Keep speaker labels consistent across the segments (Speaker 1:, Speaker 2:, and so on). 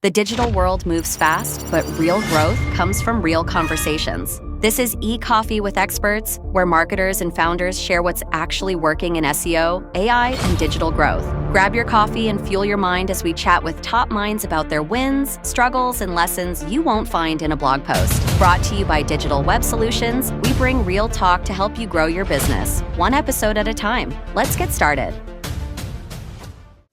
Speaker 1: The digital world moves fast, but real growth comes from real conversations. This is e-Coffee with Experts, where marketers and founders share what's actually working in SEO, AI, and digital growth. Grab your coffee and fuel your mind as we chat with top minds about their wins, struggles, and lessons you won't find in a blog post. Brought to you by Digital Web Solutions, we bring real talk to help you grow your business, one episode at a time. Let's get started.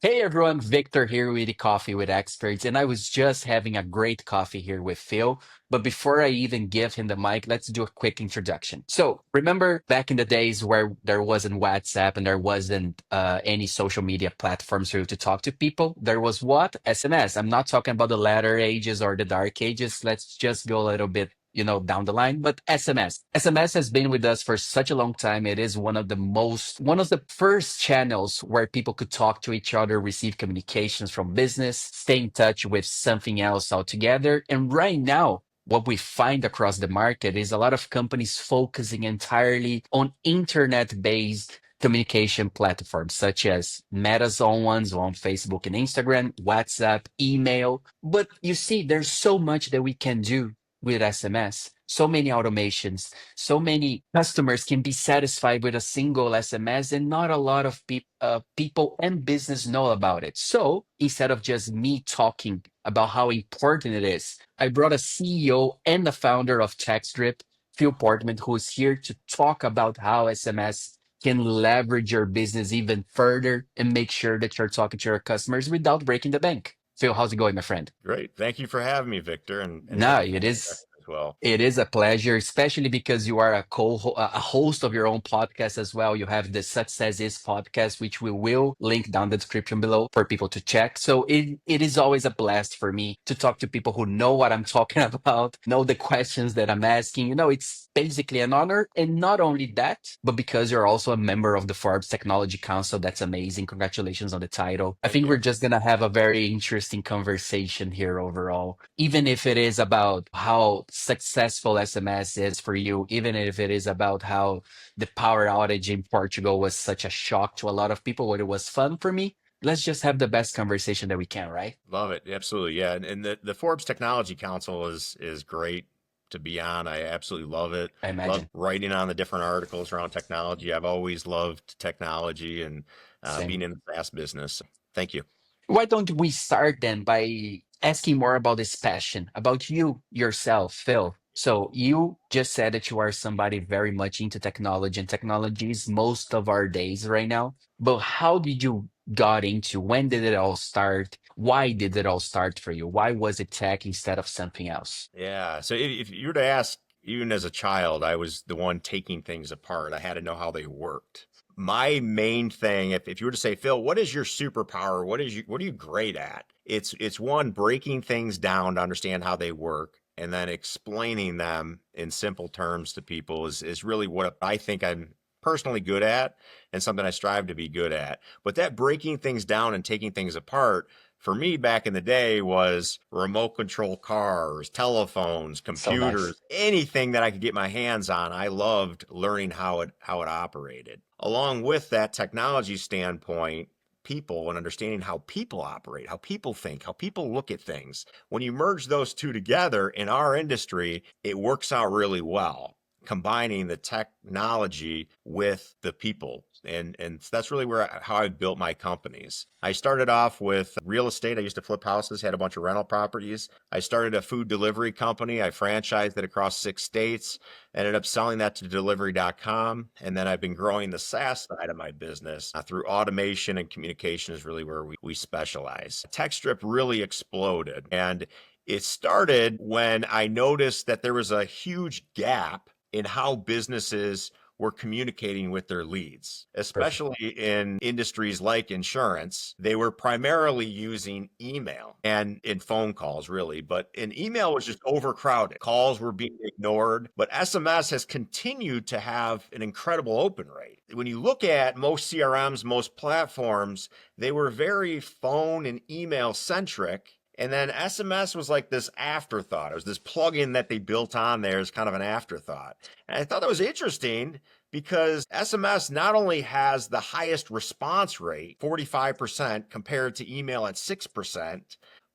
Speaker 2: Hey everyone, Victor here with the Coffee with Experts, and I was just having a great coffee here with Phil. But before I even give him the mic, let's do a quick introduction. So, remember back in the days where there wasn't WhatsApp and there wasn't any social media platforms for you to talk to people? There was what? SMS. I'm not talking about the latter ages or the dark ages. Let's just go a little bit down the line, but SMS. SMS has been with us for such a long time. It is one of the first channels where people could talk to each other, receive communications from business, stay in touch with something else altogether. And right now, what we find across the market is a lot of companies focusing entirely on internet-based communication platforms such as Meta's own ones on Facebook and Instagram, WhatsApp, email. But you see, there's so much that we can do with SMS. So many automations, so many customers can be satisfied with a single SMS, and not a lot of people and business know about it. So instead of just me talking about how important it is, I brought a CEO and the founder of Textdrip, Phil Portman, who's here to talk about how SMS can leverage your business even further and make sure that you're talking to your customers without breaking the bank. Phil, how's it going, my friend?
Speaker 3: Great. Thank you for having me, Victor, and
Speaker 2: No,
Speaker 3: thank you
Speaker 2: it
Speaker 3: for the
Speaker 2: is.
Speaker 3: introduction as well.
Speaker 2: It is a pleasure, especially because you are a host of your own podcast as well. You have the Success Is podcast, which we will link down the description below for people to check. So it is always a blast for me to talk to people who know what I'm talking about, know the questions that I'm asking. It's basically an honor. And not only that, but because you're also a member of the Forbes Technology Council, that's amazing. Congratulations on the title. I
Speaker 3: Thank
Speaker 2: think
Speaker 3: you.
Speaker 2: we're just going to have a very interesting conversation here overall, even if it is about how successful SMS is for you, even if it is about how the power outage in Portugal was such a shock to a lot of people, but it was fun for me. Let's just have the best conversation that we can, right?
Speaker 3: Love it. Absolutely. Yeah. And the Forbes Technology Council is great to be on. I absolutely love it.
Speaker 2: I
Speaker 3: Love
Speaker 2: imagine.
Speaker 3: writing on the different articles around technology. I've always loved technology and
Speaker 2: Same.
Speaker 3: being in the SaaS business. Thank you.
Speaker 2: Why don't we start then by asking more about this passion, about you yourself, Phil? So you just said that you are somebody very much into technology, and technology is most of our days right now. But how did you got into? When did it all start? Why did it all start for you? Why was it tech instead of something else?
Speaker 3: Yeah. So if you were to ask, even as a child, I was the one taking things apart. I had to know how they worked. My main thing, if you were to say, Phil, what is your superpower? What are you great at? It's one, breaking things down to understand how they work, and then explaining them in simple terms to people is really what I think I'm personally good at, and something I strive to be good at. But that breaking things down and taking things apart, for me back in the day, was remote control cars, telephones,
Speaker 2: So nice.
Speaker 3: computers, anything that I could get my hands on. I loved learning how it operated. Along with that technology standpoint, people and understanding how people operate, how people think, how people look at things. When you merge those two together in our industry, it works out really well, combining the technology with the people. And that's really how I built my companies. I started off with real estate. I used to flip houses, had a bunch of rental properties. I started a food delivery company. I franchised it across 6 states, ended up selling that to delivery.com. And then I've been growing the SaaS side of my business through automation, and communication is really where we specialize. Textdrip really exploded. And it started when I noticed that there was a huge gap in how businesses were communicating with their leads,
Speaker 2: Perfect.
Speaker 3: especially in industries like insurance. They were primarily using email and in phone calls, really, but in email was just overcrowded. Calls were being ignored, but SMS has continued to have an incredible open rate. When you look at most CRMs, most platforms, they were very phone and email centric. And then SMS was like this afterthought. It was this plugin that they built on there as kind of an afterthought. And I thought that was interesting because SMS not only has the highest response rate, 45%, compared to email at 6%,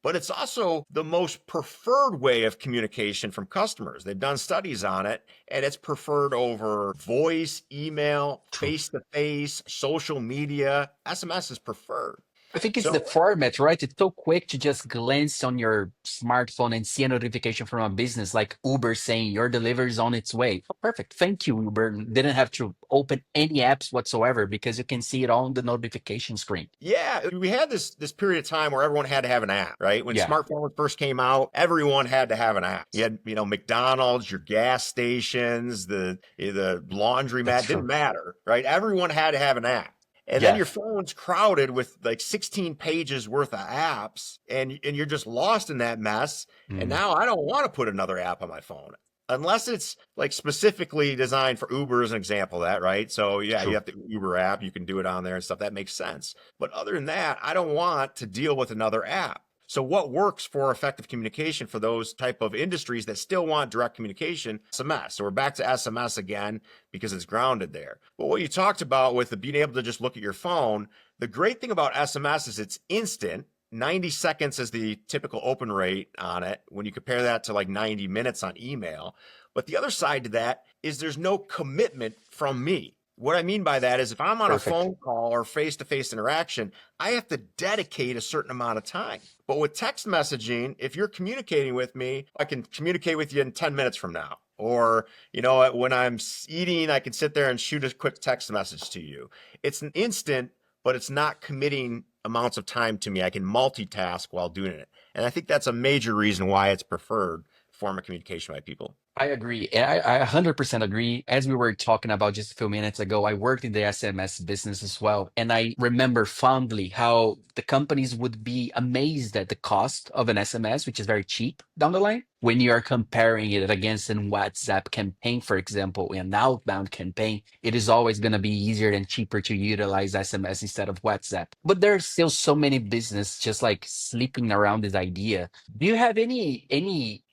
Speaker 3: but it's also the most preferred way of communication from customers. They've done studies on it, and it's preferred over voice, email,
Speaker 2: True.
Speaker 3: face-to-face, social media. SMS is preferred.
Speaker 2: I think it's the
Speaker 3: So
Speaker 2: format, right? It's so quick to just glance on your smartphone and see a notification from a business like Uber saying your delivery is on its way. Oh, perfect. Thank you, Uber. Didn't have to open any apps whatsoever because you can see it on the notification screen.
Speaker 3: yeah, we had this period of time where everyone had to have an app, right? When
Speaker 2: Yeah,
Speaker 3: smartphones first came out, everyone had to have an app. You had, McDonald's, your gas stations, the
Speaker 2: that's
Speaker 3: laundromat, didn't
Speaker 2: true.
Speaker 3: matter, right? Everyone had to have an app. And then
Speaker 2: Yeah.
Speaker 3: your phone's crowded with like 16 pages worth of apps, and you're just lost in that mess. And
Speaker 2: Mm,
Speaker 3: now I don't want to put another app on my phone unless it's like specifically designed for Uber as an example of that, right? So yeah, you
Speaker 2: true.
Speaker 3: have the Uber app, you can do it on there and stuff. That makes sense. But other than that, I don't want to deal with another app. So what works for effective communication for those type of industries that still want direct communication? SMS. So we're back to SMS again because it's grounded there. But what you talked about with the being able to just look at your phone, the great thing about SMS is it's instant. 90 seconds is the typical open rate on it when you compare that to like 90 minutes on email. But the other side to that is there's no commitment from me. What I mean by that is if I'm on a
Speaker 2: Perfect.
Speaker 3: phone call or face-to-face interaction, I have to dedicate a certain amount of time. But with text messaging, if you're communicating with me, I can communicate with you in 10 minutes from now. Or, when I'm eating, I can sit there and shoot a quick text message to you. It's an instant, but it's not committing amounts of time to me. I can multitask while doing it. And I think that's a major reason why it's preferred form of communication by people.
Speaker 2: I agree. And I 100% agree. As we were talking about just a few minutes ago, I worked in the SMS business as well. And I remember fondly how the companies would be amazed at the cost of an SMS, which is very cheap down the line. When you are comparing it against a WhatsApp campaign, for example, an outbound campaign, it is always going to be easier and cheaper to utilize SMS instead of WhatsApp. But there are still so many business just like sleeping around this idea. Do you have any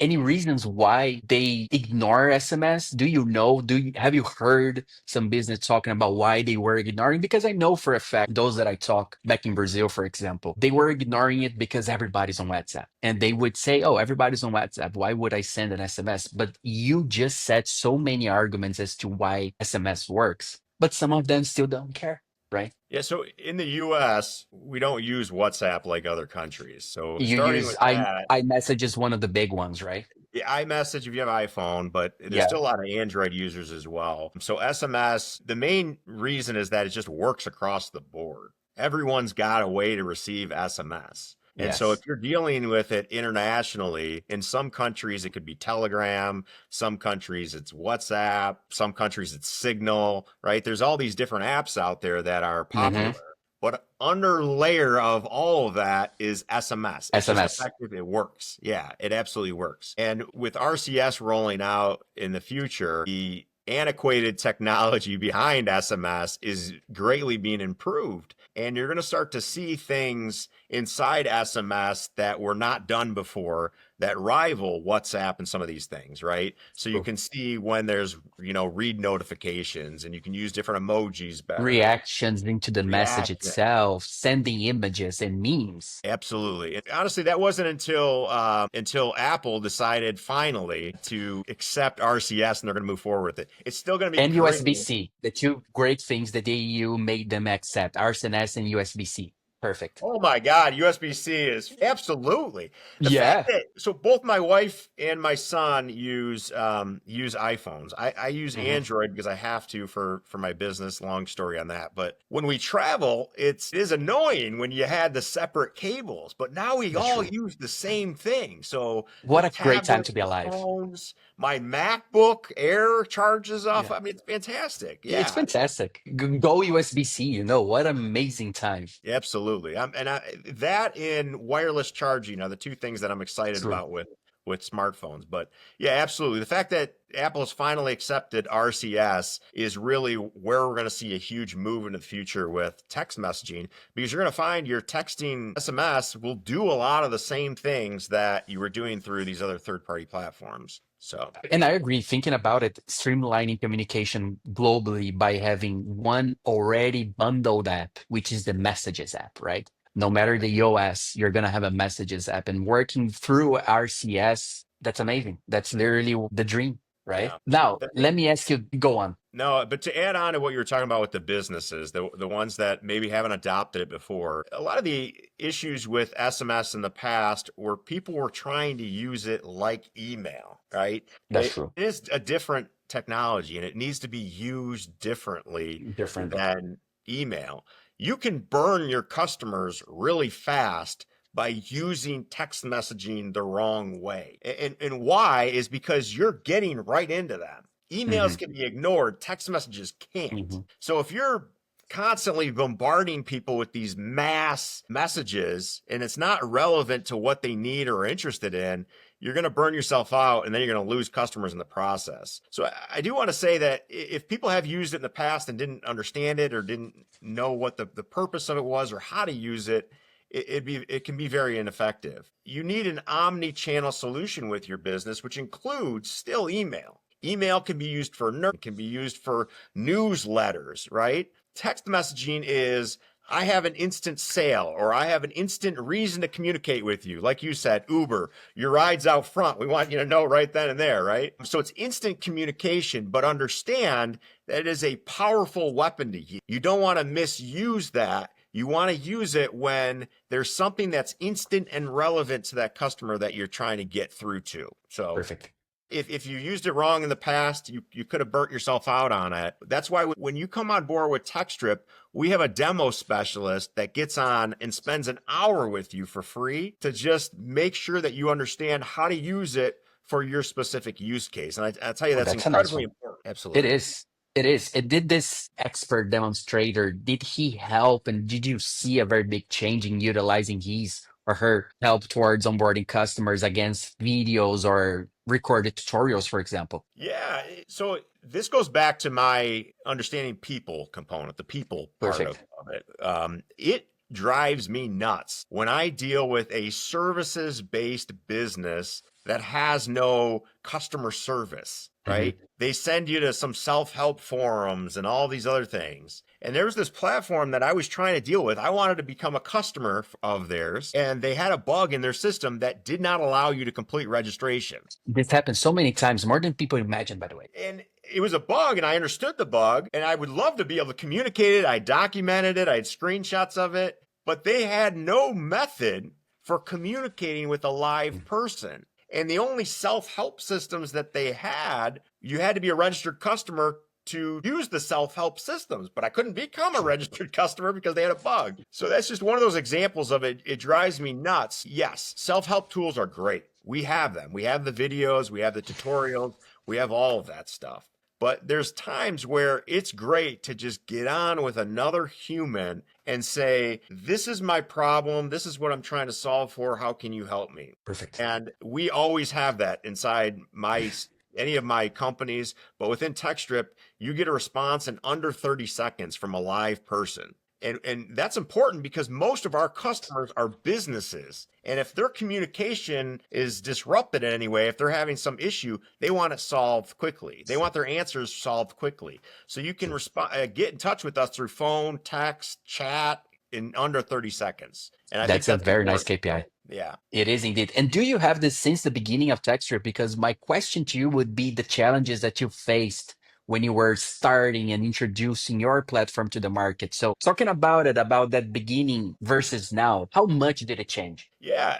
Speaker 2: reasons why they ignore SMS? Do you know? Have you heard some business talking about why they were ignoring? Because I know for a fact those that I talk back in Brazil, for example, they were ignoring it because everybody's on WhatsApp, and they would say, "Oh, everybody's on WhatsApp. Why would I send an SMS?" But you just said so many arguments as to why SMS works, but some of them still don't care, right?
Speaker 3: Yeah, so in the US, we don't use WhatsApp like other countries. So
Speaker 2: You
Speaker 3: starting
Speaker 2: use
Speaker 3: with that,
Speaker 2: iMessage is one of the big ones, right?
Speaker 3: yeah, iMessage if you have iPhone, but there's
Speaker 2: Yeah.
Speaker 3: still a lot of Android users as well. So SMS, the main reason is that it just works across the board. Everyone's got a way to receive SMS. And so if
Speaker 2: Yes.
Speaker 3: you're dealing with it internationally, in some countries it could be Telegram, some countries it's WhatsApp, some countries it's Signal, right? There's all these different apps out there that are
Speaker 2: Hmm.
Speaker 3: popular. But under layer of all of that is SMS. It's just
Speaker 2: SMS.
Speaker 3: effective. It works. Yeah, it absolutely works. And with RCS rolling out in the future, the antiquated technology behind SMS is greatly being improved. And you're going to start to see things inside SMS that were not done before that rival WhatsApp and some of these things, right? So you can see when there's, read notifications and you can use different emojis better.
Speaker 2: Reactions into the message
Speaker 3: React.
Speaker 2: itself, sending images and memes.
Speaker 3: Absolutely. And honestly, that wasn't until Apple decided finally to accept RCS and they're going to move forward with it. It's still going to be
Speaker 2: And
Speaker 3: great.
Speaker 2: USB-C, the two great things that the EU made them accept, RSNS and USB-C. Perfect.
Speaker 3: Oh my God, USB-C is absolutely the fact
Speaker 2: Yeah.
Speaker 3: that so both my wife and my son use iPhones. I use
Speaker 2: Hmm.
Speaker 3: Android because I have to for my business. Long story on that. But when we travel, it is annoying when you had the separate cables. But now we
Speaker 2: That's
Speaker 3: all
Speaker 2: true.
Speaker 3: use the same thing. So the
Speaker 2: What a great time to
Speaker 3: tablets,
Speaker 2: be
Speaker 3: the
Speaker 2: alive.
Speaker 3: phones, my MacBook Air charges off.
Speaker 2: Yeah.
Speaker 3: I mean, it's fantastic.
Speaker 2: It's
Speaker 3: Yeah.
Speaker 2: fantastic. Go USB-C, what an amazing time.
Speaker 3: Absolutely. That in wireless charging are the two things that I'm excited
Speaker 2: True.
Speaker 3: about with smartphones. But yeah, absolutely. The fact that Apple has finally accepted RCS is really where we're going to see a huge move in the future with text messaging because you're going to find your texting SMS will do a lot of the same things that you were doing through these other third-party platforms. So
Speaker 2: And I agree, thinking about it, streamlining communication globally by having one already bundled app, which is the Messages app, right? no matter the OS, you're going to have a messages app, and working through RCS. That's amazing. That's literally the dream, right?
Speaker 3: Yeah.
Speaker 2: Now,
Speaker 3: The
Speaker 2: let me ask you, go on.
Speaker 3: No, but to add on to what you were talking about with the businesses, the ones that maybe haven't adopted it before, a lot of the issues with SMS in the past were people were trying to use it like email, right?
Speaker 2: That's
Speaker 3: It
Speaker 2: true.
Speaker 3: is a different technology and it needs to be used differently
Speaker 2: Different.
Speaker 3: than email. You can burn your customers really fast by using text messaging the wrong way. And why is because you're getting right into them.
Speaker 2: Hmm.
Speaker 3: Emails can be ignored, text messages can't.
Speaker 2: Hmm.
Speaker 3: So if you're constantly bombarding people with these mass messages and it's not relevant to what they need or are interested in, you're going to burn yourself out and then you're going to lose customers in the process. So I do want to say that if people have used it in the past and didn't understand it or didn't know what the purpose of it was or how to use it, it can be very ineffective. You need an omni-channel solution with your business, which includes still email. Email can be used for can be used for newsletters, right? Text messaging is I have an instant sale or I have an instant reason to communicate with you. Like you said, Uber, your ride's out front. We want you to know right then and there, right? So it's instant communication, but understand that it is a powerful weapon to use. You don't want to misuse that. You want to use it when there's something that's instant and relevant to that customer that you're trying to get through to. So
Speaker 2: Perfect.
Speaker 3: if you used it wrong in the past, you could have burnt yourself out on it. That's why when you come on board with Textdrip, we have a demo specialist that gets on and spends an hour with you for free to just make sure that you understand how to use it for your specific use case. And I tell you,
Speaker 2: Oh,
Speaker 3: that's
Speaker 2: that's a nice
Speaker 3: incredibly
Speaker 2: one.
Speaker 3: important.
Speaker 2: It
Speaker 3: Absolutely.
Speaker 2: is. It is. And did this expert demonstrator, did he help and did you see a very big change in utilizing his or her help towards onboarding customers against videos or recorded tutorials, for example?
Speaker 3: Yeah. So this goes back to my understanding people component, the people part of
Speaker 2: Perfect.
Speaker 3: it. It drives me nuts when I deal with a services based business that has no customer service,
Speaker 2: Hmm.
Speaker 3: right? They send you to some self help forums and all these other things. And there was this platform that I was trying to deal with. I wanted to become a customer of theirs, and they had a bug in their system that did not allow you to complete registration.
Speaker 2: This happens so many times, more than people imagine, by the way.
Speaker 3: And it was a bug and I understood the bug and I would love to be able to communicate it. I documented it. I had screenshots of it, but they had no method for communicating with a live person. And the only self-help systems that they had, you had to be a registered customer to use the self-help systems, but I couldn't become a registered customer because they had a bug. So that's just one of those examples of it. It drives me nuts. Yes, self-help tools are great. We have them. We have the videos, we have the tutorials, we have all of that stuff. But there's times where it's great to just get on with another human and say, this is my problem. This is what I'm trying to solve for. How can you help me?
Speaker 2: Perfect.
Speaker 3: And we always have that inside any of my companies, but within Textdrip, you get a response in under 30 seconds from a live person. And that's important because most of our customers are businesses. And if their communication is disrupted in any way, if they're having some issue, they want it solved quickly. They want their answers solved quickly. So you can get in touch with us through phone, text, chat in under 30 seconds. And I think
Speaker 2: That's a
Speaker 3: that's
Speaker 2: very nice
Speaker 3: important.
Speaker 2: KPI.
Speaker 3: Yeah.
Speaker 2: It is indeed. And do you have this since the beginning of Textdrip? Because my question to you would be the challenges that you faced when you were starting and introducing your platform to the market. So talking about it, about that beginning versus now, how much did it change?
Speaker 3: Yeah,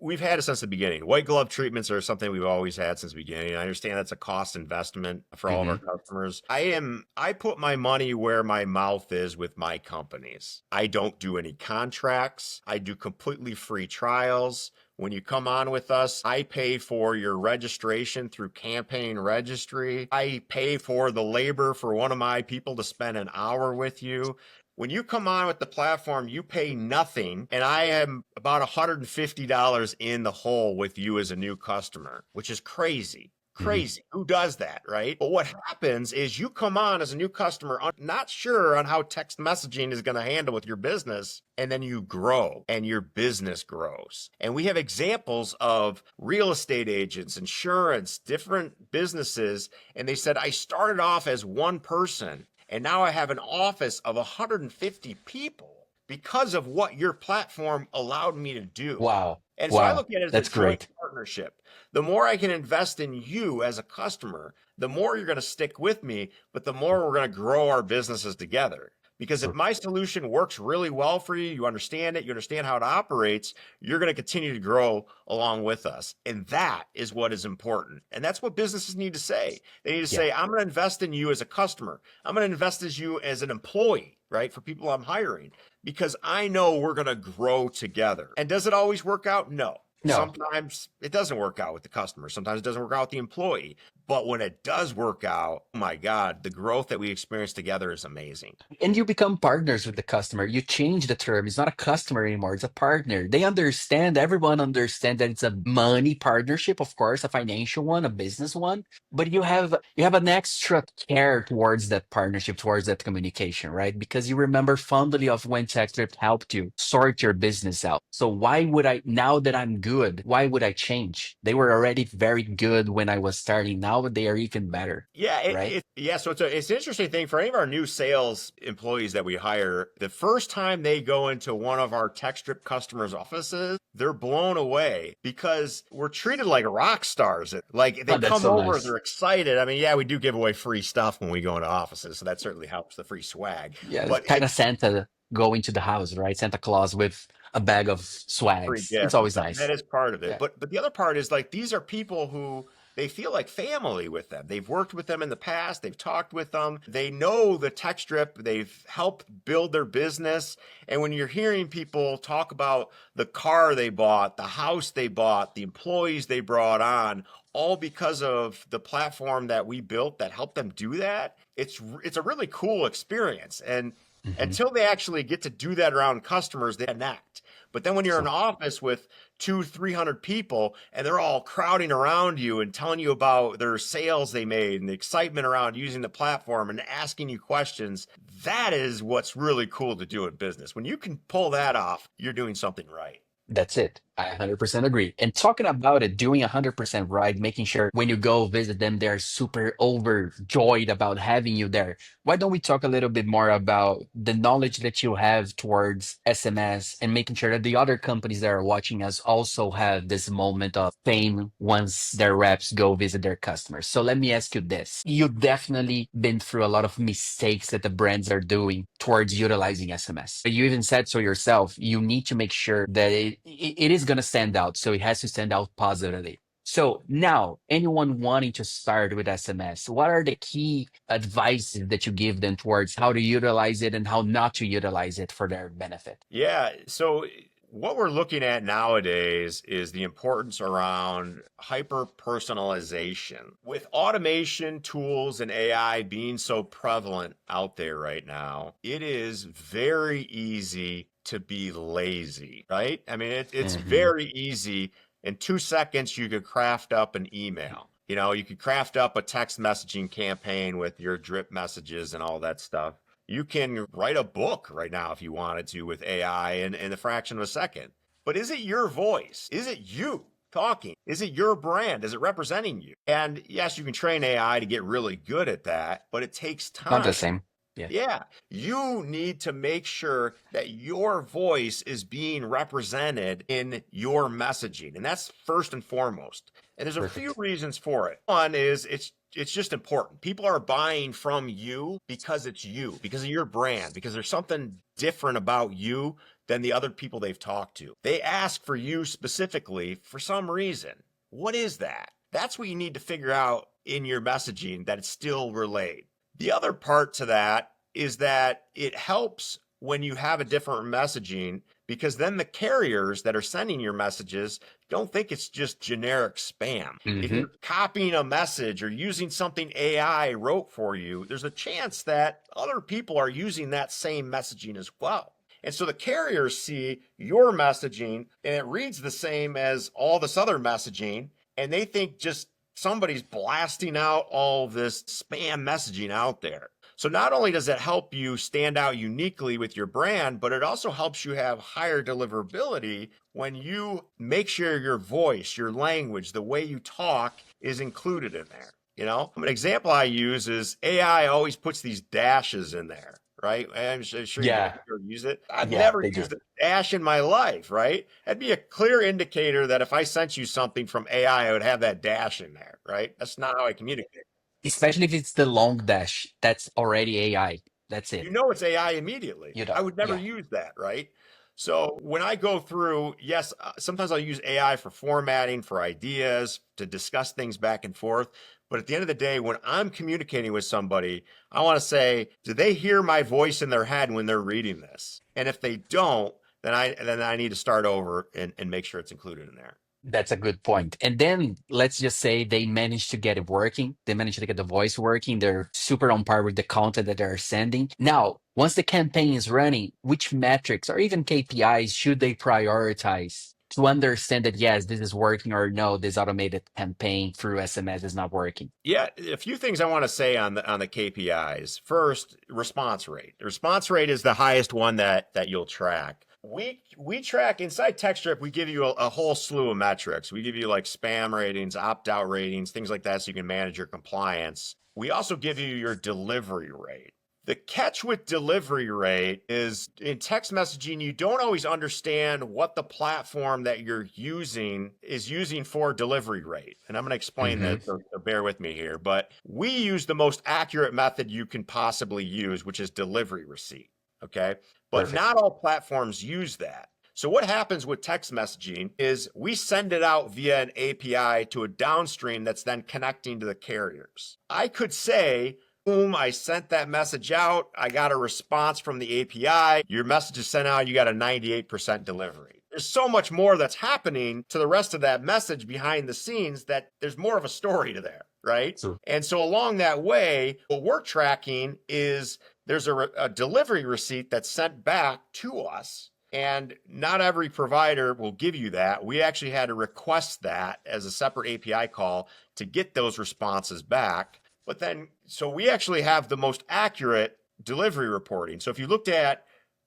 Speaker 3: we've had it since the beginning. White glove treatments are something we've always had since the beginning. I understand that's a cost investment for all of our
Speaker 2: Hmm.
Speaker 3: customers. I put my money where my mouth is with my companies. I don't do any contracts. I do completely free trials. When you come on with us, I pay for your registration through Campaign Registry. I pay for the labor for one of my people to spend an hour with you. When you come on with the platform, you pay nothing, and I am about $150 in the hole with you as a new customer, which is crazy.
Speaker 2: Hmm.
Speaker 3: Crazy. Who does that, right? But what happens is you come on as a new customer, not sure on how text messaging is going to handle with your business, and then you grow and your business grows. And we have examples of real estate agents, insurance, different businesses, and they said, I started off as one person and now I have an office of 150 people because of what your platform allowed me to do.
Speaker 2: Wow.
Speaker 3: And so I
Speaker 2: Wow.
Speaker 3: look at it as a
Speaker 2: That's
Speaker 3: joint
Speaker 2: great.
Speaker 3: partnership. The more I can invest in you as a customer, the more you're going to stick with me, but the more we're going to grow our businesses together. Because if my solution works really well for you, you understand it, you understand how it operates, you're going to continue to grow along with us. And that is what is important. And that's what businesses need to say. They need to
Speaker 2: Yeah.
Speaker 3: say, I'm going to invest in you as a customer. I'm going to invest in you as an employee, right? For people I'm hiring, because I know we're going to grow together. And does it always work out? No.
Speaker 2: No.
Speaker 3: Sometimes it doesn't work out with the customer. Sometimes it doesn't work out with the employee. But when it does work out, oh my God, the growth that we experience together is amazing.
Speaker 2: And you become partners with the customer. You change the term. It's not a customer anymore. It's a partner. They understand, everyone understands that it's a money partnership, of course, a financial one, a business one, but you have an extra care towards that partnership, towards that communication, right? Because you remember fondly of when Textdrip helped you sort your business out. So why would I, now that I'm good, why would I change? They were already very good when I was starting. Now they are even better,
Speaker 3: Yeah,
Speaker 2: right?
Speaker 3: so it's an interesting thing for any of our new sales employees that we hire. The first time they go into one of our Textdrip customers' offices, they're blown away because we're treated like rock stars. Like they
Speaker 2: Oh, that's
Speaker 3: come
Speaker 2: so
Speaker 3: over,
Speaker 2: nice.
Speaker 3: they're excited. I mean, yeah, we do give away free stuff when we go into offices, so that certainly helps, the free swag.
Speaker 2: Yeah, it's
Speaker 3: But
Speaker 2: kind of
Speaker 3: it's
Speaker 2: Santa going to the house, right? Santa Claus with a bag of
Speaker 3: free
Speaker 2: swags. It's
Speaker 3: gifts and
Speaker 2: always
Speaker 3: stuff. That
Speaker 2: nice.
Speaker 3: is part of it.
Speaker 2: Yeah.
Speaker 3: But the other part is like these are people who they feel like family with them. They've worked with them in the past. They've talked with them. They know the Textdrip. They've helped build their business. And when you're hearing people talk about the car they bought, the house they bought, the employees they brought on, all because of the platform that we built that helped them do that, it's a really cool experience. And
Speaker 2: Mhm.
Speaker 3: until they actually get to do that around customers, they connect. But then when you're in an
Speaker 2: So
Speaker 3: office with 200-300 people and they're all crowding around you and telling you about their sales they made and the excitement around using the platform and asking you questions, that is what's really cool to do in business. When you can pull that off, you're doing something right.
Speaker 2: that's it. I 100% agree. And talking about it, doing 100% right, making sure when you go visit them, they're super overjoyed about having you there. Why don't we talk a little bit more about the knowledge that you have towards SMS and making sure that the other companies that are watching us also have this moment of fame once their reps go visit their customers? So let me ask you this. You've definitely been through a lot of mistakes that the brands are doing towards utilizing SMS. You even said so yourself. You need to make sure that it is going to stand out. So it has to stand out positively. So now, anyone wanting to start with SMS, what are the key advices that you give them towards how to utilize it and how not to utilize it for their benefit?
Speaker 3: Yeah. So what we're looking at nowadays is the importance around hyper personalization. With automation tools and AI being so prevalent out there right now, it is very easy to be lazy, right? I mean, it's
Speaker 2: Mhm.
Speaker 3: very easy. In 2 seconds, you could craft up an email. You know, you could craft up a text messaging campaign with your drip messages and all that stuff. You can write a book right now if you wanted to with AI in a fraction of a second. But is it your voice? Is it you talking? Is it your brand? Is it representing you? And yes, you can train AI to get really good at that, but it takes
Speaker 2: Not the
Speaker 3: time.
Speaker 2: same. Yeah.
Speaker 3: Yeah, you need to make sure that your voice is being represented in your messaging. And that's first and foremost. And there's a few
Speaker 2: Perfect.
Speaker 3: reasons for it. One is it's just important. People are buying from you because it's you, because of your brand, because there's something different about you than the other people they've talked to. They ask for you specifically for some reason. What is that? That's what you need to figure out in your messaging that it's still relayed. The other part to that is that it helps when you have a different messaging because then the carriers that are sending your messages don't think it's just generic spam. If
Speaker 2: Hmm.
Speaker 3: you're copying a message or using something AI wrote for you, there's a chance that other people are using that same messaging as well. And so the carriers see your messaging and it reads the same as all this other messaging, and they think just somebody's blasting out all this spam messaging out there. So not only does it help you stand out uniquely with your brand, but it also helps you have higher deliverability when you make sure your voice, your language, the way you talk is included in there. You know, an example I use is AI always puts these dashes in there, right? I'm sure you guys
Speaker 2: Yeah.
Speaker 3: use it. I've
Speaker 2: Yeah,
Speaker 3: never
Speaker 2: they do.
Speaker 3: used a dash in my life, right? That'd be a clear indicator that if I sent you something from AI, I would have that dash in there, right? That's not how I communicate.
Speaker 2: Especially if it's the long dash, that's already AI. That's it.
Speaker 3: You know it's AI immediately.
Speaker 2: You
Speaker 3: I
Speaker 2: know.
Speaker 3: would never
Speaker 2: Yeah.
Speaker 3: use that, right? So when I go through, yes, sometimes I'll use AI for formatting, for ideas, to discuss things back and forth. But at the end of the day, when I'm communicating with somebody, I want to say, do they hear my voice in their head when they're reading this? And if they don't, then I need to start over and make sure it's included in there.
Speaker 2: That's a good point. And then let's just say they managed to get it working. They managed to get the voice working. They're super on par with the content that they're sending. Now, once the campaign is running, which metrics or even KPIs should they prioritize to understand that, yes, this is working, or no, this automated campaign through SMS is not working?
Speaker 3: Yeah, a few things I want to say on the KPIs. First, response rate. The response rate is the highest one that you'll track. We track inside Textdrip. We give you a whole slew of metrics. We give you like spam ratings, opt-out ratings, things like that, so you can manage your compliance. We also give you your delivery rate. The catch with delivery rate is in text messaging, you don't always understand what the platform that you're using is using for delivery rate. And I'm going to explain
Speaker 2: Hmm.
Speaker 3: this, so bear with me here. But we use the most accurate method you can possibly use, which is delivery receipt. Okay. But
Speaker 2: Perfect.
Speaker 3: not all platforms use that. So what happens with text messaging is we send it out via an API to a downstream that's then connecting to the carriers. I could say, boom, I sent that message out. I got a response from the API. Your message is sent out. You got a 98% delivery. There's so much more that's happening to the rest of that message behind the scenes that there's more of a story to there, right?
Speaker 2: So
Speaker 3: And so along that way, what we're tracking is there's a delivery receipt that's sent back to us. And not every provider will give you that. We actually had to request that as a separate API call to get those responses back. But then, so we actually have the most accurate delivery reporting. So if you looked at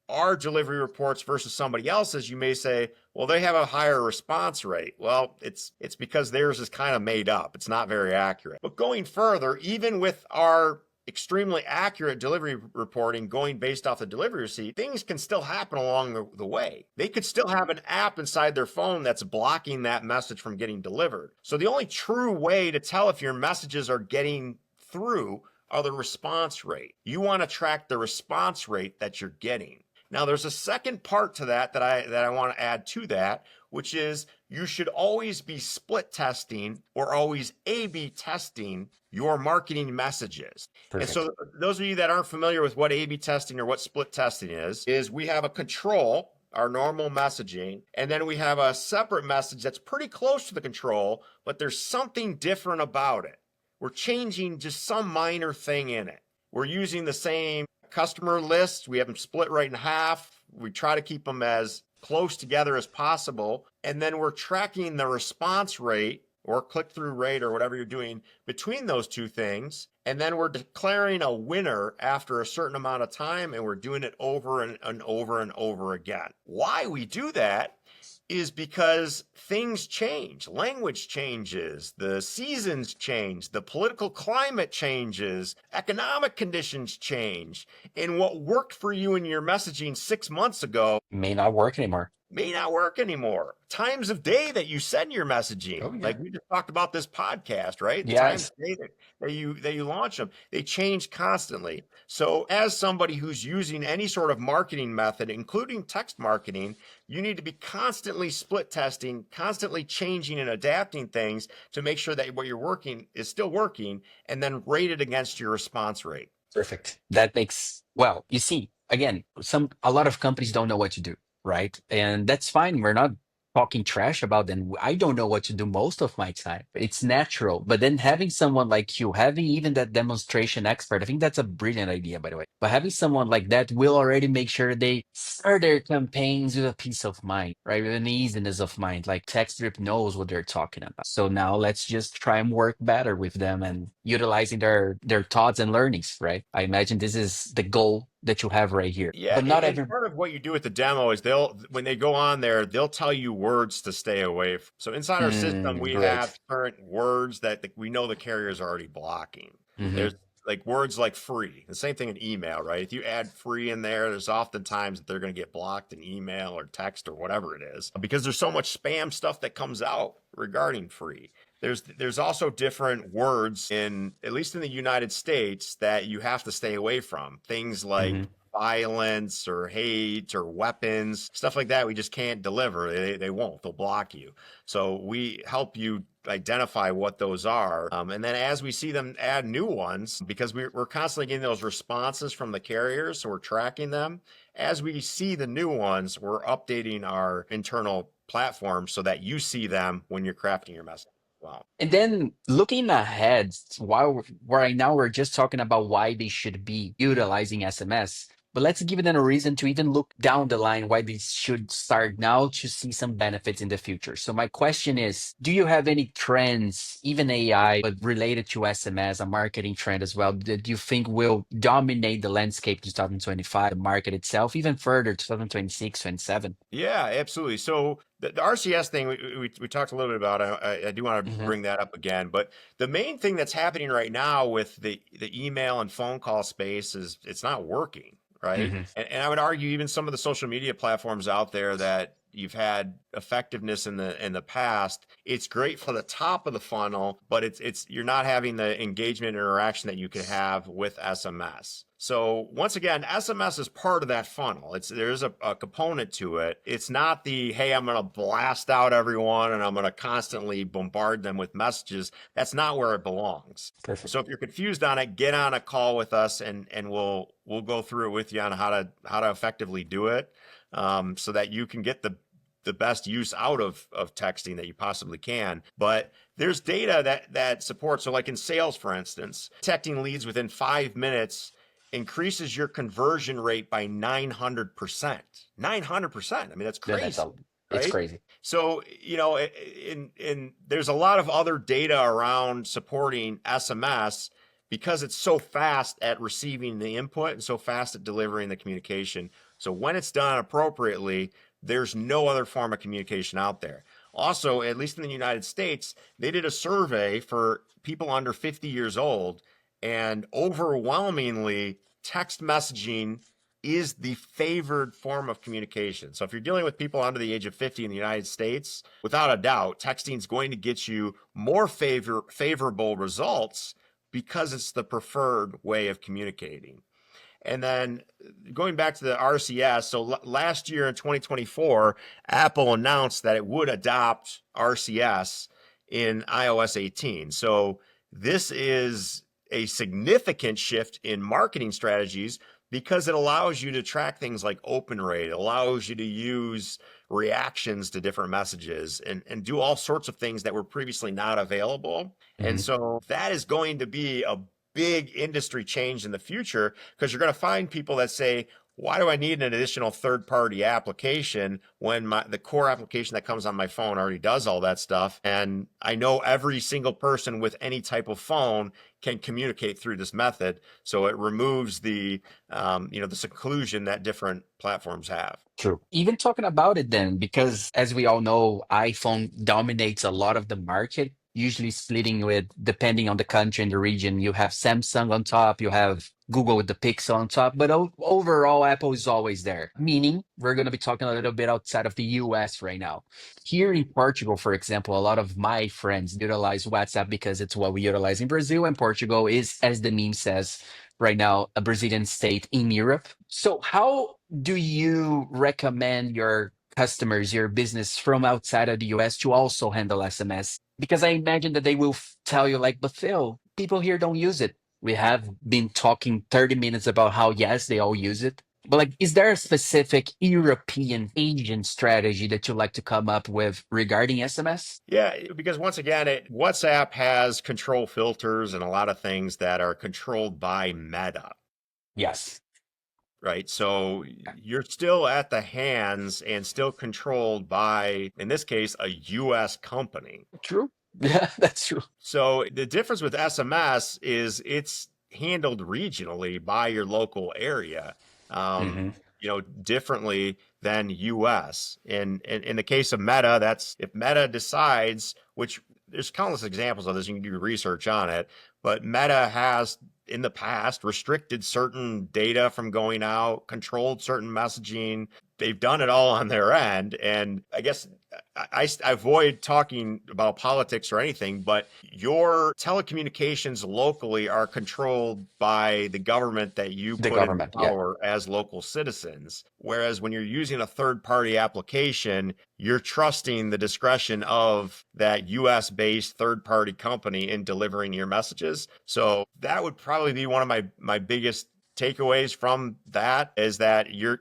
Speaker 3: our delivery reports versus somebody else's, you may say, well, they have a higher response rate. Well, it's because theirs is kind of made up. It's not very accurate. But going further, even with our extremely accurate delivery reporting going based off the delivery receipt, things can still happen along the way. They could still have an app inside their phone that's blocking that message from getting delivered. So the only true way to tell if your messages are getting through are the response rate. You want to track the response rate that you're getting. Now, there's a second part to that I want to add to that, which is you should always be split testing or always A/B testing your marketing messages. And
Speaker 2: perfect.
Speaker 3: so those of you that aren't familiar with what A/B testing or what split testing is we have a control, our normal messaging, and then we have a separate message that's pretty close to the control, but there's something different about it. We're changing just some minor thing in it. We're using the same customer lists. We have them split right in half. We try to keep them as close together as possible. And then we're tracking the response rate or click-through rate or whatever you're doing between those two things. And then we're declaring a winner after a certain amount of time, and we're doing it over and over and over again. Why we do that is because things change, language changes, the seasons change, the political climate changes, economic conditions change. And what worked for you in your messaging 6 months ago
Speaker 2: May not work anymore.
Speaker 3: may not work anymore. Times of day that you send your messaging,
Speaker 2: Oh, yeah.
Speaker 3: like we just talked about this podcast, right? The times
Speaker 2: Yes.
Speaker 3: of day that you launch them, they change constantly. So as somebody who's using any sort of marketing method, including text marketing, you need to be constantly split testing, constantly changing and adapting things to make sure that what you're working is still working, and then rate it against your response rate.
Speaker 2: Perfect. That makes, well, you see, again, a lot of companies don't know what to do, right? And that's fine. We're not talking trash about them. I don't know what to do most of my time. It's natural. But then having someone like you, having even that demonstration expert, I think that's a brilliant idea, by the way. But having someone like that will already make sure they start their campaigns with a peace of mind, right? With an easiness of mind. Like Textdrip knows what they're talking about. So now let's just try and work better with them and utilizing their thoughts and learnings, right? I imagine this is the goal that you have right here.
Speaker 3: Yeah,
Speaker 2: But not
Speaker 3: and
Speaker 2: every.
Speaker 3: part of what you do at the demo is when they go on there, they'll tell you words to stay away from. So inside our system, we
Speaker 2: Great.
Speaker 3: have current words that we know the carrier is already blocking.
Speaker 2: Hmm.
Speaker 3: There's like words like free. The same thing in email, right? If you add free in there, there's oftentimes that they're going to get blocked in email or text or whatever it is because there's so much spam stuff that comes out regarding free. There's also different words in, at least in the United States, that you have to stay away from. Things like
Speaker 2: Hmm.
Speaker 3: violence or hate or weapons, stuff like that. We just can't deliver. They won't. They'll block you. So we help you identify what those are. And then as we see them add new ones, because we're constantly getting those responses from the carriers, so we're tracking them. As we see the new ones, we're updating our internal platform so that you see them when you're crafting your message. Wow.
Speaker 2: And then looking ahead, while right now we're just talking about why they should be utilizing SMS, but let's give them a reason to even look down the line why they should start now to see some benefits in the future. So my question is, do you have any trends, even AI, but related to SMS, a marketing trend as well, that you think will dominate the landscape 2025, the market itself, even further, 2026, 27?
Speaker 3: Yeah, absolutely. So the RCS thing we talked a little bit about. I do want to
Speaker 2: Hmm.
Speaker 3: bring that up again, but the main thing that's happening right now with the email and phone call space is it's not working, right?
Speaker 2: Hmm.
Speaker 3: And I would argue even some of the social media platforms out there that you've had effectiveness in the past, it's great for the top of the funnel, but it's you're not having the engagement and interaction that you could have with SMS. So once again, SMS is part of that funnel. There's a component to it. It's not the, hey, I'm going to blast out everyone and I'm going to constantly bombard them with messages. That's not where it belongs.
Speaker 2: Perfect.
Speaker 3: So if you're confused on it, get on a call with us and we'll go through it with you on how to effectively do it, so that you can get the best use out of texting that you possibly can. But there's data that supports, so like in sales, for instance, detecting leads within 5 minutes increases your conversion rate by 900%. 900%. I mean, that's
Speaker 2: Yeah, that's
Speaker 3: crazy,
Speaker 2: a, it's
Speaker 3: right?
Speaker 2: crazy.
Speaker 3: So, in there's a lot of other data around supporting SMS because it's so fast at receiving the input and so fast at delivering the communication. So when it's done appropriately, there's no other form of communication out there. Also, at least in the United States, they did a survey for people under 50 years old, and overwhelmingly, text messaging is the favored form of communication. So if you're dealing with people under the age of 50 in the United States, without a doubt, texting is going to get you more favorable results because it's the preferred way of communicating. And then going back to the RCS, so last year in 2024, Apple announced that it would adopt RCS in iOS 18. So this is a significant shift in marketing strategies because it allows you to track things like open rate. It allows you to use reactions to different messages and do all sorts of things that were previously not available. And
Speaker 2: Mhm.
Speaker 3: so that is going to be a big industry change in the future because you're going to find people that say, why do I need an additional third-party application when the core application that comes on my phone already does all that stuff? And I know every single person with any type of phone can communicate through this method. So it removes the seclusion that different platforms have.
Speaker 2: True. Even talking about it then, because as we all know, iPhone dominates a lot of the market, usually splitting with, depending on the country and the region, you have Samsung on top, you have Google with the Pixel on top, but overall, Apple is always there. Meaning, we're going to be talking a little bit outside of the US right now. Here in Portugal, for example, a lot of my friends utilize WhatsApp because it's what we utilize in Brazil, and Portugal is, as the meme says, right now, a Brazilian state in Europe. So, how do you recommend your customers, your business from outside of the US to also handle SMS? Because I imagine that they will tell you, like, but Phil, people here don't use it. We have been talking 30 minutes about how, yes, they all use it. But, like, is there a specific European Asian strategy that you like to come up with regarding SMS?
Speaker 3: Yeah, because once again, WhatsApp has control filters and a lot of things that are controlled by Meta,
Speaker 2: Yes.
Speaker 3: right? So you're still at the hands and still controlled by, in this case, a US company.
Speaker 2: True. Yeah, that's true.
Speaker 3: So the difference with SMS is it's handled regionally by your local area,
Speaker 2: Hmm.
Speaker 3: differently than US. And in the case of Meta, that's if Meta decides, which there's countless examples of this. You can do research on it, but Meta has in the past restricted certain data from going out, controlled certain messaging. They've done it all on their end. And I guess I avoid talking about politics or anything, but your telecommunications locally are controlled by the government that you
Speaker 2: The
Speaker 3: put in
Speaker 2: government, yeah.
Speaker 3: power as local citizens. Whereas when you're using a third-party application, you're trusting the discretion of that US-based third-party company in delivering your messages. So that would probably be one of my biggest takeaways from that, is that you're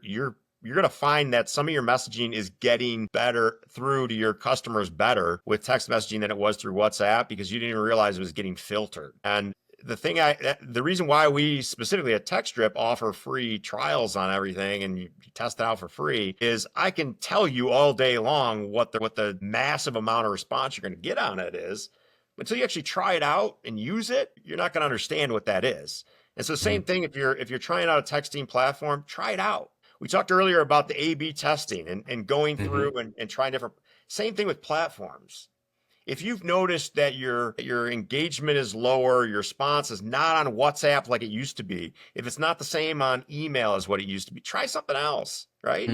Speaker 3: going to find that some of your messaging is getting better through to your customers better with text messaging than it was through WhatsApp, because you didn't even realize it was getting filtered. And the reason why we specifically at Textdrip offer free trials on everything and you test it out for free is I can tell you all day long what the massive amount of response you're going to get on it is. Until you actually try it out and use it, you're not going to understand what that is. And so same thing, if you're trying out a texting platform, try it out. We talked earlier about the A/B testing and going through and trying different. Same thing with platforms. If you've noticed that your engagement is lower, your response is not on WhatsApp like it used to be, if it's not the same on email as what it used to be, try something else, right?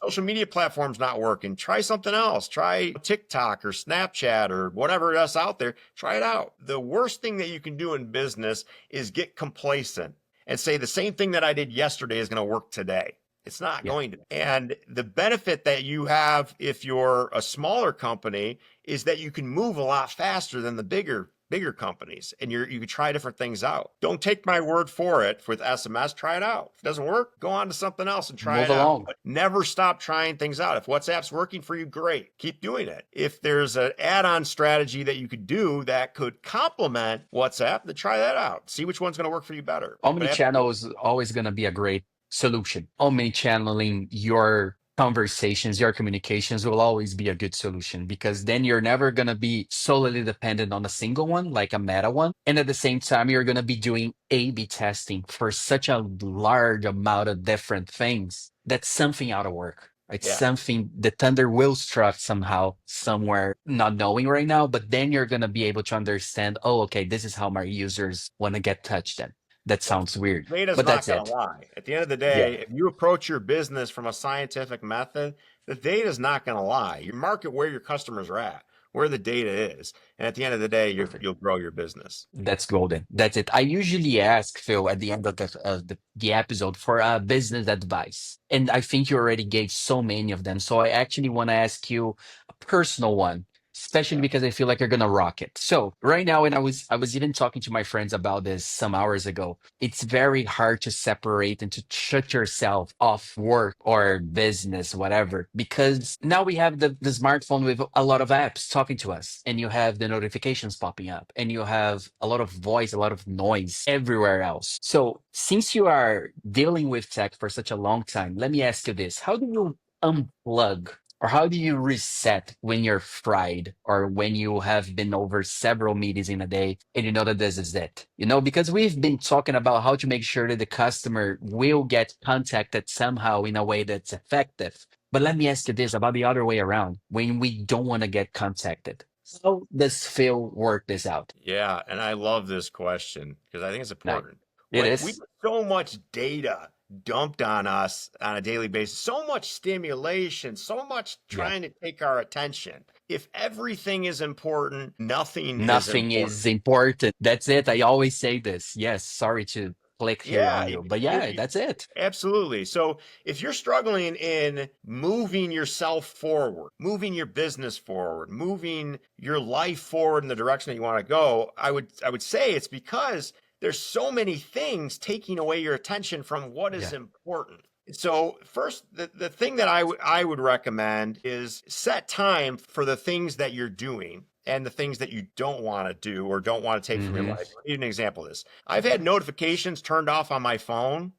Speaker 3: Social media platform's not working. Try something else. Try TikTok or Snapchat or whatever else out there. Try it out. The worst thing that you can do in business is get complacent and say the same thing that I did yesterday is going to work today. It's not going to. And the benefit that you have if you're a smaller company is that you can move a lot faster than the bigger companies, and you can try different things out. Don't take my word for it with SMS. Try it out. If it doesn't work, go on to something else and try it out. But never stop trying things out. If WhatsApp's working for you, great. Keep doing it. If there's an add-on strategy that you could do that could complement WhatsApp, then try that out. See which one's going to work for you better.
Speaker 2: Omnichannel is always going to be a great solution. Omni-channeling your conversations, your communications will always be a good solution, because then you're never going to be solely dependent on a single one, like a Meta one. And at the same time, you're going to be doing A/B testing for such a large amount of different things that something out of work. It's something the thunder will strike somehow, somewhere, not knowing right now, but then you're going to be able to understand, oh, okay, this is how my users want to get touched then. That sounds weird,
Speaker 3: Data's
Speaker 2: but
Speaker 3: not
Speaker 2: that's
Speaker 3: going to
Speaker 2: it.
Speaker 3: lie. At the end of the day, if you approach your business from a scientific method, the data's not going to lie. You market where your customers are at, where the data is. And at the end of the day, you'll grow your business.
Speaker 2: That's golden. That's it. I usually ask Phil at the end of the episode for business advice. And I think you already gave so many of them. So I actually want to ask you a personal one, especially because I feel like you're gonna rock it. So right now, and I was even talking to my friends about this some hours ago, it's very hard to separate and to shut yourself off work or business, whatever, because now we have the smartphone with a lot of apps talking to us, and you have the notifications popping up, and you have a lot of voice, a lot of noise everywhere else. So since you are dealing with tech for such a long time, let me ask you this: how do you unplug, or how do you reset when you're fried, or when you have been over several meetings in a day and you know that this is it? You know, because we've been talking about how to make sure that the customer will get contacted somehow in a way that's effective. But let me ask you this about the other way around, when we don't want to get contacted. How does Phil work this out?
Speaker 3: Yeah, and I love this question because I think it's
Speaker 2: No,
Speaker 3: important.
Speaker 2: it
Speaker 3: We
Speaker 2: is.
Speaker 3: get so much data dumped on us on a daily basis, so much stimulation, so much
Speaker 2: Yeah.
Speaker 3: trying to take our attention. If everything is important, nothing is
Speaker 2: Nothing
Speaker 3: important.
Speaker 2: is important. That's it. I always say this. Yes, sorry to click here
Speaker 3: Yeah,
Speaker 2: on you, but yeah, that's it.
Speaker 3: absolutely. So if you're struggling in moving yourself forward, moving your business forward, moving your life forward in the direction that you want to go, I would say it's because there's so many things taking away your attention from what is
Speaker 2: Yeah.
Speaker 3: important. So first, the thing that I would recommend is set time for the things that you're doing and the things that you don't want to do or don't want to take from your life. I'll give you an example of this. I've had notifications turned off on my phone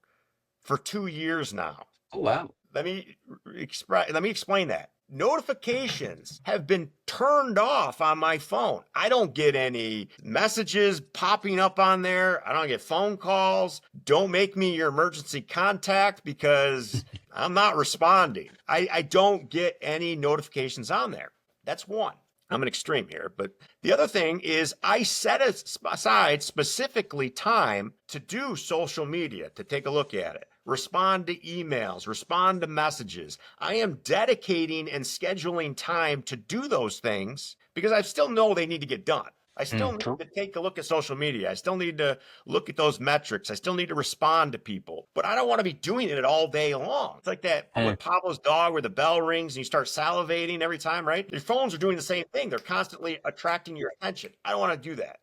Speaker 3: for 2 years now.
Speaker 2: Oh, wow.
Speaker 3: Let me explain that. Notifications have been turned off on my phone. I don't get any messages popping up on there. I don't get phone calls. Don't make me your emergency contact because I'm not responding. I don't get any notifications on there. That's one. I'm an extreme here, but the other thing is I set aside specifically time to do social media, to take a look at it, respond to emails, respond to messages. I am dedicating and scheduling time to do those things because I still know they need to get done. I still need to take a look at social media. I still need to look at those metrics. I still need to respond to people, but I don't want to be doing it all day long. It's like that with Pablo's dog where the bell rings and you start salivating every time, right? Your phones are doing the same thing. They're constantly attracting your attention. I don't want to do that.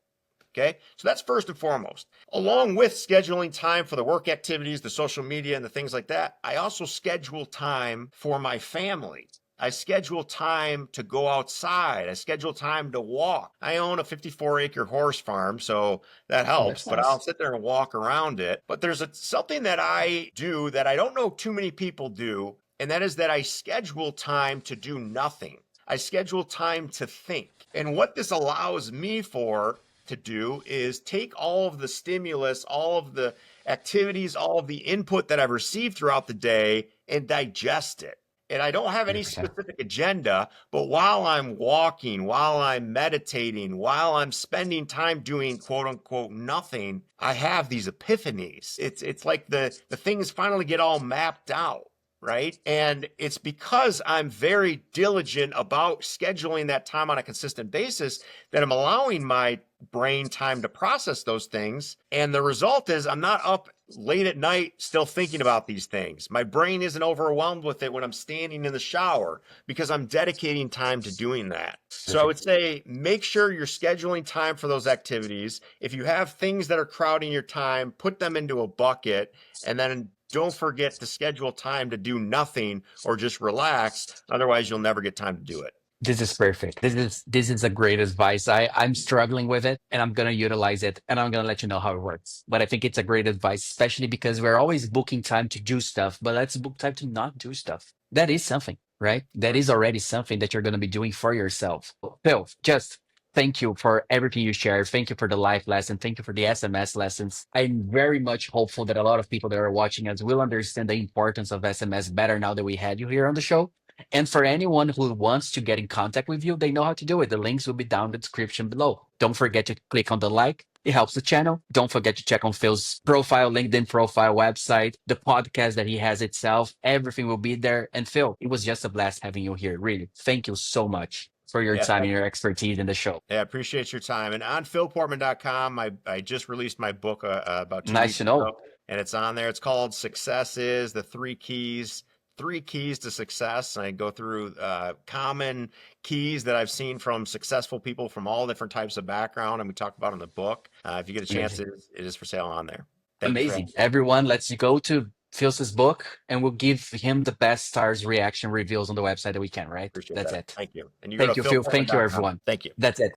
Speaker 3: Okay, so that's first and foremost. Along with scheduling time for the work activities, the social media, and the things like that, I also schedule time for my family. I schedule time to go outside. I schedule time to walk. I own a 54-acre horse farm, so that helps, but I'll sit there and walk around it. But there's something that I do that I don't know too many people do, and that is that I schedule time to do nothing. I schedule time to think. And what this allows me to do is take all of the stimulus, all of the activities, all of the input that I've received throughout the day and digest it. And I don't have any specific agenda, but while I'm walking, while I'm meditating, while I'm spending time doing quote unquote nothing, I have these epiphanies. It's like the things finally get all mapped out. Right. And it's because I'm very diligent about scheduling that time on a consistent basis that I'm allowing my brain time to process those things. And the result is I'm not up late at night still thinking about these things. My brain isn't overwhelmed with it when I'm standing in the shower because I'm dedicating time to doing that. So I would say make sure you're scheduling time for those activities. If you have things that are crowding your time, put them into a bucket and then don't forget to schedule time to do nothing or just relax. Otherwise, you'll never get time to do it.
Speaker 2: This is perfect. This is a great advice. I'm struggling with it and I'm gonna utilize it and I'm gonna let you know how it works. But I think it's a great advice, especially because we're always booking time to do stuff, but let's book time to not do stuff. That is something, right? That is already something that you're gonna be doing for yourself. Phil, just thank you for everything you shared. Thank you for the life lesson. Thank you for the SMS lessons. I'm very much hopeful that a lot of people that are watching us will understand the importance of SMS better now that we had you here on the show. And for anyone who wants to get in contact with you, they know how to do it. The links will be down in the description below. Don't forget to click on the like. It helps the channel. Don't forget to check on Phil's profile, LinkedIn profile, website, the podcast that he has itself. Everything will be there. And Phil, it was just a blast having you here. Really. Thank you so much for your time and your expertise in the show.
Speaker 3: Yeah, I appreciate your time. And on philportman.com, I just released my book about 2
Speaker 2: Nice
Speaker 3: weeks
Speaker 2: to know.
Speaker 3: ago, and it's on there. It's called Success is the Three Keys to Success. And I go through common keys that I've seen from successful people from all different types of background, and we talk about in the book. If you get a chance, it is for sale on there.
Speaker 2: Amazing. Everyone, let's go to Phil's book and we'll give him the best stars reaction reviews on the website that we can, right?
Speaker 3: Appreciate
Speaker 2: That's
Speaker 3: that.
Speaker 2: it.
Speaker 3: Thank you. And
Speaker 2: Thank you, Phil. Thank you, everyone.
Speaker 3: Thank you.
Speaker 2: That's it.